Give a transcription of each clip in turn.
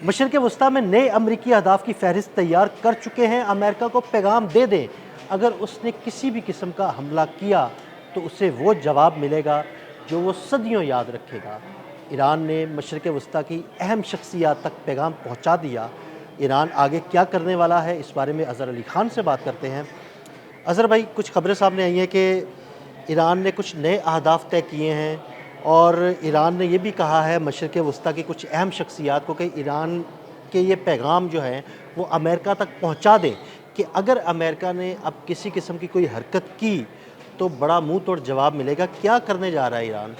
मशरिक़ वस्ता में नए अमरीकी अहदाफ़ की फ़हरिस्त तैयार कर चुके हैं। अमेरिका को पैगाम दे दें, अगर उसने किसी भी किस्म का हमला किया तो उसे वो जवाब मिलेगा जो वो सदियों याद रखेगा। ईरान ने मशरिक़ वस्ता की अहम शख्सियात तक पैगाम पहुँचा दिया। ईरान आगे क्या करने वाला है, इस बारे में अज़हर अली ख़ान से बात करते हैं। अज़हर भाई, कुछ खबरें सामने आई हैं कि ईरान ने कुछ नए अहदाफ़ तय किए हैं और ईरान ने ये भी कहा है मशरिक़ वस्ता की कुछ अहम शख्सियात को कि ईरान के ये पैगाम जो हैं वो अमेरिका तक पहुंचा दें कि अगर अमेरिका ने अब किसी किस्म की कोई हरकत की तो बड़ा मुंह तोड़ जवाब मिलेगा। क्या करने जा रहा है ईरान?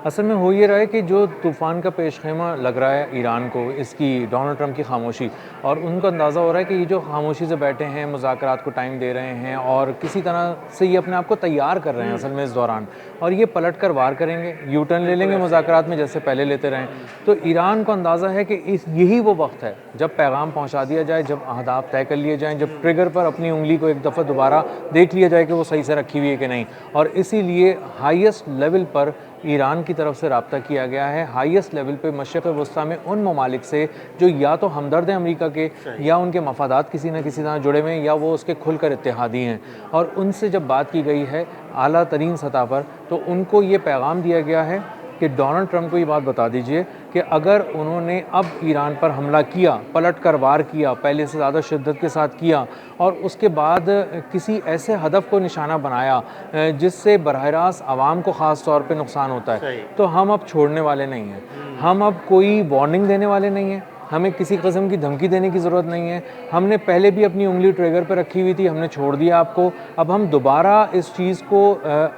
असल में हो ये रहा है कि जो तूफ़ान का पेशखेमा लग रहा है ईरान को, इसकी डोनाल्ड ट्रंप की खामोशी, और उनको अंदाज़ा हो रहा है कि ये जो खामोशी से बैठे हैं, मुज़ाकरात को टाइम दे रहे हैं और किसी तरह से ये अपने आप को तैयार कर रहे हैं असल में इस दौरान, और ये पलट कर वार करेंगे, यू टर्न ले लेंगे मुज़ाकरात में जैसे पहले लेते रहें। तो ईरान को अंदाज़ा है कि यही वो वक्त है जब पैगाम पहुँचा दिया जाए, जब अहदाफ तय कर लिए जाएँ, जब ट्रिगर पर अपनी उंगली को एक दफ़ा दोबारा देख लिया जाए कि वो सही से रखी हुई है कि नहीं। और इसीलिए हाईएस्ट लेवल पर ईरान की तरफ से रब्ता किया गया है, हाईएस्ट लेवल पे मशरिक़ वस्ता में उन ममालिक से जो या तो हमदर्द हैं अमेरिका के, या उनके मफादात किसी न किसी तरह जुड़े हुए हैं, या वो उसके खुलकर इत्तेहादी हैं। और उनसे जब बात की गई है आला तरीन सतह पर, तो उनको ये पैगाम दिया गया है कि डोनाल्ड ट्रंप को ये बात बता दीजिए कि अगर उन्होंने अब ईरान पर हमला किया, पलट कर वार किया, पहले से ज़्यादा शिद्दत के साथ किया, और उसके बाद किसी ऐसे हदफ को निशाना बनाया जिससे बरह रास्त आवाम को ख़ास तौर पे नुकसान होता है, तो हम अब छोड़ने वाले नहीं हैं। हम अब कोई वार्निंग देने वाले नहीं हैं, हमें किसी किस्म की धमकी देने की ज़रूरत नहीं है। हमने पहले भी अपनी उंगली ट्रिगर पर रखी हुई थी, हमने छोड़ दिया आपको। अब हम दोबारा इस चीज़ को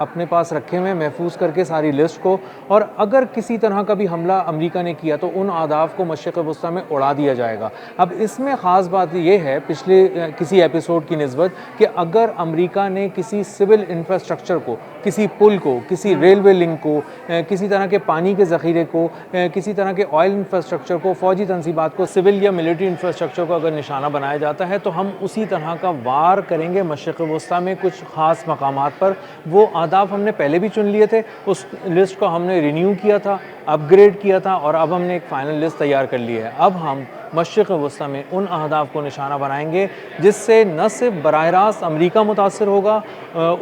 अपने पास रखे हुए, महफूज करके सारी लिस्ट को, और अगर किसी तरह का भी हमला अमेरिका ने किया तो उन अहदाफ को मशरिक़ वस्ता में उड़ा दिया जाएगा। अब इसमें ख़ास बात यह है पिछले किसी एपिसोड की निस्बत कि अगर अमेरिका ने किसी सिविल इंफ्रास्ट्रक्चर को, किसी पुल को, किसी रेलवे लिंक को, किसी तरह के पानी के ज़ख़ीरे को, किसी तरह के ऑयल इंफ्रास्ट्रक्चर को, फ़ौजी तनसीबात को, सिविल या मिलिट्री इंफ्रास्ट्रक्चर को अगर निशाना बनाया जाता है तो हम उसी तरह का वार करेंगे मशरिक़ वस्ता में कुछ ख़ास मकामात पर। वो अहदाफ हमने पहले भी चुन लिए थे, उस लिस्ट को हमने रिन्यू किया था, अपग्रेड किया था, और अब हमने एक फ़ाइनल लिस्ट तैयार कर ली है। अब हम मशरिक़ वस्ता में उन अहदाफ को निशाना बनाएंगे जिससे न सिर्फ बराह रास्त अमेरिका मुतासर होगा,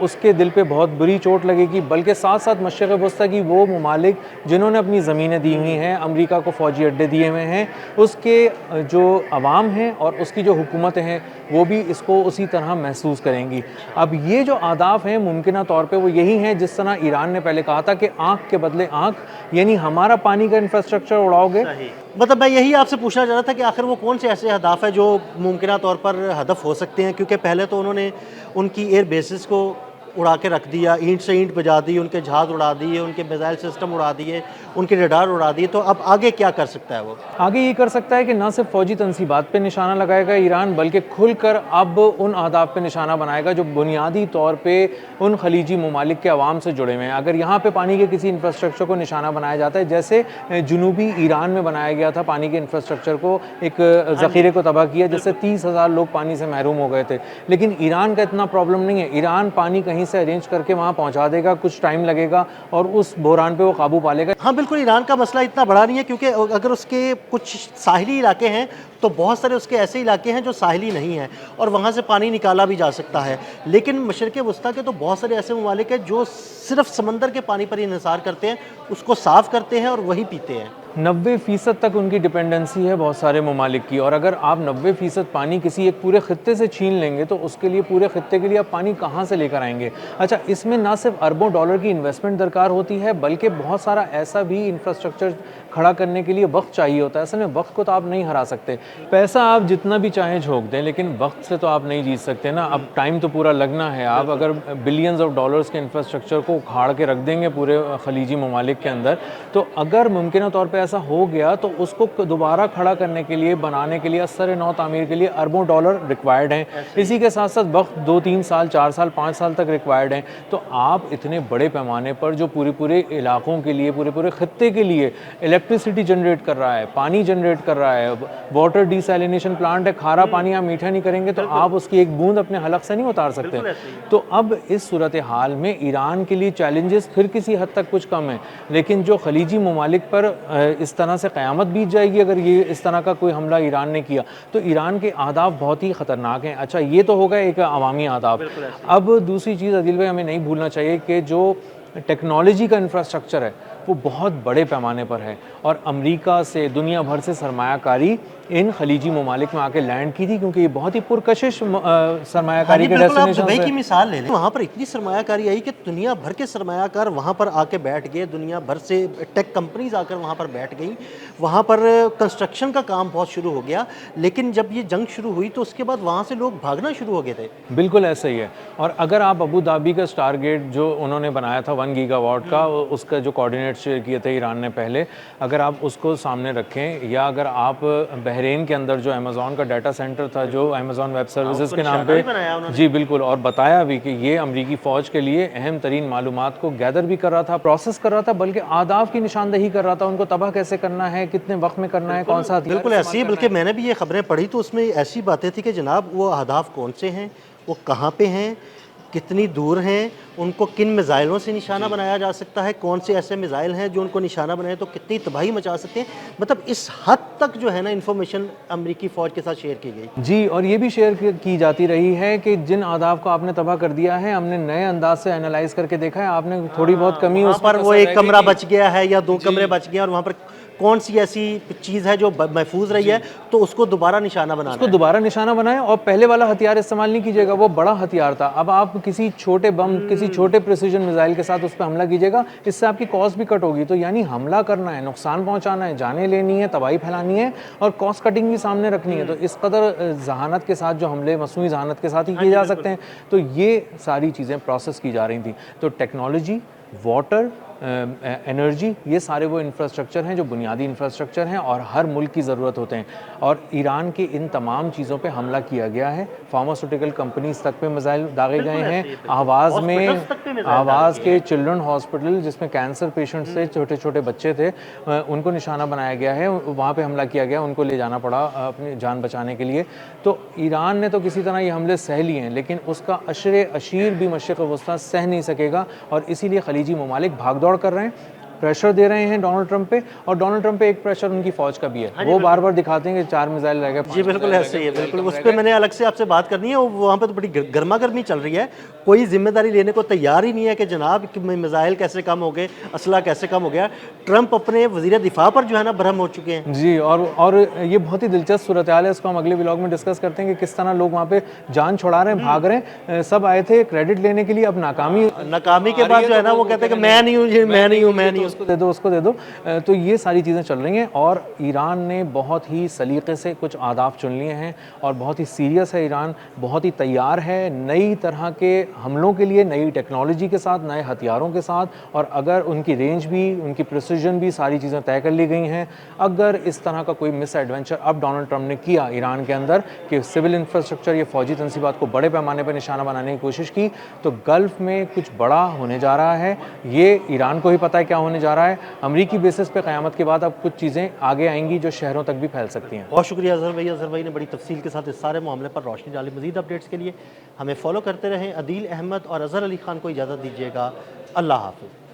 उसके दिल पे बहुत बुरी चोट लगेगी, बल्कि साथ साथ मशरिक़ वस्ता की वो ममालिक जिन्होंने अपनी ज़मीनें दी हुई हैं, अमेरिका को फ़ौजी अड्डे दिए हुए हैं, उसके जो अवाम हैं और उसकी जो हुकूमतें हैं वो भी इसको उसी तरह महसूस करेंगी। अब ये जो अहदाफ हैं मुमकिन तौर पे वो यही हैं जिस तरह ईरान ने पहले कहा था कि आँख के बदले आँख, यानी हमारा पानी का इंफ्रास्ट्रक्चर उड़ाओगे। मतलब मैं यही आपसे पूछना चाह रहा था कि आखिर वो कौन से ऐसे अहदाफ है जो मुमकिन तौर पर हदफ हो सकते हैं, क्योंकि पहले तो उन्होंने उनकी एयर बेसिस को उड़ा के रख दिया, ईंट से ईंट बजा दी, उनके जहाज़ उड़ा दिए, उनके मिसाइल सिस्टम उड़ा दिए, उनके रडार उड़ा दिए। तो अब आगे क्या कर सकता है वो? आगे ये कर सकता है कि ना सिर्फ फ़ौजी तनसीबात पे निशाना लगाएगा ईरान, बल्कि खुलकर अब उन अहदाफ पे निशाना बनाएगा जो बुनियादी तौर पे उन खलीजी ममालिक के अवाम से जुड़े हुए हैं। अगर यहाँ पे पानी के किसी इंफ्रास्ट्रक्चर को निशाना बनाया जाता है, जैसे जनूबी ईरान में बनाया गया था, पानी के इंफ्रास्ट्रक्चर को, एक ज़ख़ीरे को तबाह किया जिससे 30,000 लोग पानी से महरूम हो गए थे। लेकिन ईरान का इतना प्रॉब्लम नहीं है, ईरान पानी कहीं से अरेंज करके वहाँ पहुँचा देगा, कुछ टाइम लगेगा और उस बहरान पे वो काबू पा लेगा। हाँ बिल्कुल, ईरान का मसला इतना बड़ा नहीं है, क्योंकि अगर उसके कुछ साहिली इलाके हैं तो बहुत सारे उसके ऐसे इलाके हैं जो साहिली नहीं हैं और वहाँ से पानी निकाला भी जा सकता है। लेकिन मशरिक़ वस्ता के तो बहुत सारे ऐसे ममालिक हैं जो सिर्फ समंदर के पानी पर ही इंहिसार करते हैं, उसको साफ़ करते हैं और वही पीते हैं। 90% तक उनकी डिपेंडेंसी है बहुत सारे ममालिक की, और अगर आप 90% पानी किसी एक पूरे ख़ित्ते से छीन लेंगे तो उसके लिए, पूरे ख़ित्ते के लिए आप पानी कहाँ से लेकर आएंगे? अच्छा, इसमें ना सिर्फ अरबों डॉलर की इन्वेस्टमेंट दरकार होती है, बल्कि बहुत सारा ऐसा भी इंफ्रास्ट्रक्चर खड़ा करने के लिए वक्त चाहिए होता है। असल में वक्त को तो आप नहीं हरा सकते, पैसा आप जितना भी चाहें झोंक दें, लेकिन वक्त से तो आप नहीं जीत सकते ना। अब टाइम तो पूरा लगना है। आप अगर बिलियंस ऑफ डॉलर्स के इंफ्रास्ट्रक्चर को उखाड़ के रख देंगे पूरे खलीजी ममालिक के अंदर, तो अगर मुमकिन तौर पर ऐसा हो गया तो उसको दोबारा खड़ा करने के लिए, बनाने के लिए, असर नौ तामीर के लिए अरबों डॉलर रिक्वायर्ड हैं। इसी के साथ साथ वक्त 2-3 साल, 4 साल, 5 साल तक रिक्वायर्ड हैं। तो आप इतने बड़े पैमाने पर जो पूरे इलाकों के लिए, पूरे खित्ते के लिए इलेक्ट्रिसिटी जनरेट कर रहा है, पानी जनरेट कर रहा है, वाटर डिसैलिनेशन प्लांट है, खारा पानी आप मीठा नहीं करेंगे तो आप उसकी एक बूंद अपने हलक से नहीं उतार सकते। तो अब इस सूरत हाल में ईरान के लिए चैलेंजेस फिर किसी हद तक कुछ कम है, लेकिन जो खलीजी ममालिक पर इस तरह से क़यामत बीत जाएगी अगर ये इस तरह का कोई हमला ईरान ने किया, तो ईरान के आदाब बहुत ही ख़तरनाक हैं। अच्छा, ये तो होगा एक अवामी आदाब। अब दूसरी चीज़ अदिल भाई हमें नहीं भूलना चाहिए कि जो टेक्नोलॉजी का इंफ्रास्ट्रक्चर है वो बहुत बड़े पैमाने पर है, और अमेरिका से दुनिया भर से सरमायाकारी इन खलीजी ममालिक में आके लैंड की थी, क्योंकि ये बहुत ही पुरकशिश सरमायाकारी के डेस्टिनेशन दुबई की है। मिसाल ले लें, वहाँ पर इतनी सरमायाकारी आई कि दुनिया भर के सरमायाकार वहाँ पर आके बैठ गए, दुनिया भर से टेक कंपनीज आकर वहाँ पर बैठ गई, वहाँ पर कंस्ट्रक्शन का काम बहुत शुरू हो गया। लेकिन जब ये जंग शुरू हुई तो उसके बाद वहाँ से लोग भागना शुरू हो गए थे। बिल्कुल ऐसा ही है। और अगर आप अबू धाबी का स्टारगेट जो उन्होंने बनाया था 1 गीगावाट का, उसका जो कोऑर्डिनेट शेयर किए थे ईरान ने पहले, अगर आप उसको सामने रखें, या अगर आप बहरीन के अंदर जो अमेज़ॉन का डाटा सेंटर था जो अमेज़ॉन वेब सर्विसेज के नाम पे, जी बिल्कुल, और बताया भी कि ये अमरीकी फ़ौज के लिए अहम तरीन मालूमात को गैदर भी कर रहा था, प्रोसेस कर रहा था, बल्कि आदाब की निशानदही कर रहा था, उनको तबाह कैसे करना है, कितने वक्त में करना है, कौन सा हथियार बिल्कुल ऐसी, बल्कि मैंने भी ये खबरें पढ़ी तो उसमें ऐसी बातें थी कि जनाब वो अहदाफ कौन से हैं, वो कहाँ पे हैं, कितनी दूर हैं, उनको किन मिज़ाइलों से निशाना बनाया जा सकता है, कौन से ऐसे मिज़ाइल हैं जो उनको निशाना बनाए तो कितनी तबाही मचा सकते हैं। मतलब इस हद तक जो है ना इन्फॉर्मेशन अमेरिकी फ़ौज के साथ शेयर की गई। जी, और ये भी शेयर की जाती रही है कि जिन आदाब को आपने तबाह कर दिया है, हमने नए अंदाज से एनालाइज करके देखा है, आपने थोड़ी बहुत कमी वहाँ उसमें पर वो कसर एक रह कमरा गई बच गया है या 2 कमरे बच गए हैं, और वहाँ पर कौन सी ऐसी चीज़ है जो महफूज रही है तो उसको दोबारा निशाना बनाना उसको है। दोबारा निशाना बनाएं, और पहले वाला हथियार इस्तेमाल नहीं कीजिएगा, वो बड़ा हथियार था। अब आप किसी छोटे बम, किसी छोटे प्रिसीजन मिसाइल के साथ उस पर हमला कीजिएगा, इससे आपकी कॉस्ट भी कट होगी। तो यानी हमला करना है, नुकसान पहुंचाना है, जाने लेनी है, तबाही फैलानी है, और कॉस्ट कटिंग भी सामने रखनी है। तो इस कदर जहानत के साथ जो हमले मसूई जहानत के साथ ही किए जा सकते हैं। तो ये सारी चीज़ें प्रोसेस की जा रही थी। तो टेक्नोलॉजी, वाटर, एनर्जी, ये सारे वो इंफ्रास्ट्रक्चर हैं जो बुनियादी इंफ्रास्ट्रक्चर हैं और हर मुल्क की ज़रूरत होते हैं, और ईरान की इन तमाम चीज़ों पे हमला किया गया है। फार्मास्यूटिकल कंपनीज तक पे मिसाइल दागे गए हैं, आवाज़ के चिल्ड्रन हॉस्पिटल जिसमें कैंसर पेशेंट्स थे, छोटे छोटे बच्चे थे, उनको निशाना बनाया गया है, वहाँ पे हमला किया गया, उनको ले जाना पड़ा अपनी जान बचाने के लिए। तो ईरान ने तो किसी तरह ये हमले सह लिए हैं, लेकिन उसका अशर अशीर भी मशरिक़ वस्ता सह नहीं सकेगा, और इसीलिए खलीजी ममालिक भागदौड़ कर रहे हैं, प्रेशर दे रहे हैं डोनाल्ड ट्रंप पे, और डोनाल्ड ट्रंप पे एक प्रेशर उनकी फौज का भी है। वो बार बार दिखाते हैं कि 4 मिसाइल रह गए। जी बिल्कुल ऐसे ही है, बिल्कुल उस पर मैंने अलग से आपसे बात करनी है। वहाँ पे तो बड़ी गर्मा गर्मी चल रही है, कोई जिम्मेदारी लेने को तैयार ही नहीं है कि जनाब मिसाइल कैसे कम हो गए, असला कैसे कम हो गया। ट्रंप अपने वज़ीर दिफा पर जो है ना भ्रम हो चुके हैं। जी, और ये बहुत ही दिलचस्प सूरत हाल है, इसको हम अगले व्लॉग में डिस्कस करते हैं कि किस तरह लोग वहाँ पे जान छुड़ा रहे हैं, भाग रहे हैं। सब आए थे क्रेडिट लेने के लिए, अब नाकामी के बाद जो है ना वो कहते हैं कि मैं नहीं हूँ, मैं नहीं हूँ, मैं नहीं हूँ, उसको दे दो, उसको दे दो। तो ये सारी चीज़ें चल रही हैं, और ईरान ने बहुत ही सलीके से कुछ आदाब चुन लिए हैं, और बहुत ही सीरियस है ईरान, बहुत ही तैयार है नई तरह के हमलों के लिए, नई टेक्नोलॉजी के साथ, नए हथियारों के साथ, और अगर उनकी रेंज भी, उनकी प्रिसीजन भी, सारी चीज़ें तय कर ली गई हैं। अगर इस तरह का कोई मिस एडवेंचर अब डोनाल्ड ट्रंप ने किया ईरान के अंदर कि सिविल इंफ्रास्ट्रक्चर या फौजी तनसीबात को बड़े पैमाने पर निशाना बनाने की कोशिश की, तो गल्फ में कुछ बड़ा होने जा रहा है। ये ईरान को ही पता है क्या होने जा रहा है। अमरीकी बेसिस पे क़यामत के बाद अब कुछ चीज़ें आगे आएंगी जो शहरों तक भी फैल सकती हैं। बहुत शुक्रिया अज़हर भाई ने बड़ी तफसील के साथ इस सारे मामले पर रोशनी डाली। मज़ीद अपडेट्स के लिए हमें फॉलो करते रहें। अदील अहमद और अज़हर अली ख़ान को इजाज़त दीजिएगा। अल्लाह हाफ़िज़।